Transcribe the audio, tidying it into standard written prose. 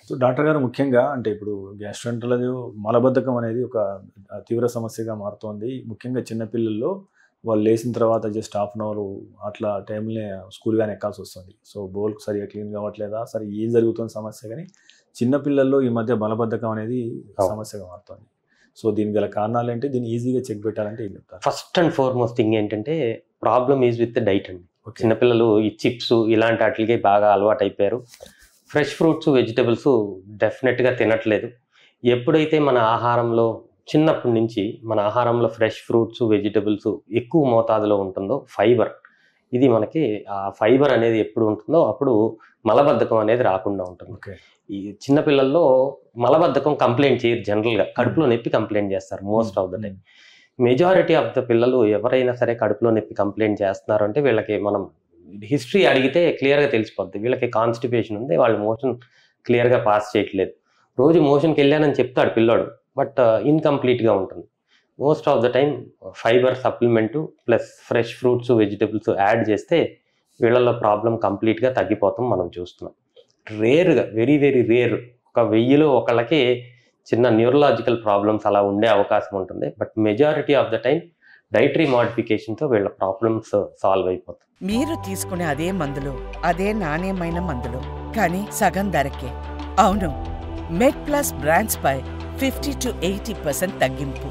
So doctor గారు ముఖ్యంగా అంటే ఇప్పుడు గ్యాస్ట్రోంటరల్ మలబద్ధకం అనేది ఒక తీవ్ర సమస్యగా మారుతోంది. ముఖ్యంగా చిన్న పిల్లల్లో వాళ్ళు లేసిన తర్వాత జస్ట్ హాఫ్ అన్ అవర్ అట్లా టైంలోనే స్కూల్ వ్యాన్ ఎక్కాల్సొస్తుంది. సో బౌల్ సరిగ్గా క్లీన్ కావట్లేదా? సరే ఏం జరుగుతుంది సమస్య గాని, చిన్న పిల్లల్లో ఈ మధ్య మలబద్ధకం అనేది అవును. సమస్యగా మారుతోంది. సో దీనికి గల కారణాలేంటి? దీన్ని ఈజీగా చెక్ పెట్టాలంటే ఏం చెప్తారు? ఫస్ట్ అండ్ ఫార్మోస్ట్ థింగ్ ఏంటంటే ప్రాబ్లమ్ ఈజ్ విత్ డైట్ అండి. ఓకే. చిన్నపిల్లలు ఈ చిప్స్ ఇలాంటి వాటికి బాగా అలవాటు అయిపోయారు. ఫ్రెష్ ఫ్రూట్స్ వెజిటబుల్స్ డెఫినెట్గా తినట్లేదు. ఎప్పుడైతే మన ఆహారంలో చిన్నప్పటి నుంచి మన ఆహారంలో ఫ్రెష్ ఫ్రూట్స్ వెజిటబుల్స్ ఎక్కువ మోతాదులో ఉంటుందో ఫైబర్, ఇది మనకి ఆ ఫైబర్ అనేది ఎప్పుడు ఉంటుందో అప్పుడు మలబద్ధకం అనేది రాకుండా ఉంటుంది. ఓకే. ఈ చిన్నపిల్లల్లో మలబద్ధకం కంప్లైంట్ చేయరు, జనరల్గా కడుపులో నొప్పి కంప్లైంట్ చేస్తారు most of the time. Majority of the పిల్లలు ఎవరైనా సరే కడుపులో నొప్పి కంప్లైంట్ చేస్తున్నారు అంటే వీళ్ళకి మనం హిస్టరీ అడిగితే క్లియర్గా తెలిసిపోద్ది. వీళ్ళకి కాన్స్టిపేషన్ ఉంది, వాళ్ళు మోషన్ క్లియర్గా పాస్ చేయట్లేదు. రోజు మోషన్కి వెళ్ళానని చెప్తాడు పిల్లాడు, బట్ ఇన్కంప్లీట్గా ఉంటుంది. Most of the time fibre supplement plus fresh fruits vegetables add చేస్తే వీళ్ళల్లో ప్రాబ్లం కంప్లీట్గా తగ్గిపోతాం మనం చూస్తున్నాం. రేర్గా, వెరీ వెరీ రేర్, ఒక 1000లో ఒకళ్ళకి చిన్న న్యూరలాజికల్ ప్రాబ్లమ్స్ అలా ఉండే అవకాశం ఉంటుంది. But majority of the time dietary మోడిఫికేషన్తో వీళ్ళ ప్రాబ్లమ్స్ సాల్వ్ అయిపోతాయి. మీరు తీసుకునే అదే మందులు, అదే నాణ్యమైన మందులు, కానీ సగం ధరకే. అవును, మెడ్ ప్లస్ బ్రాండ్స్ పై 50 to 80% తగ్గింపు.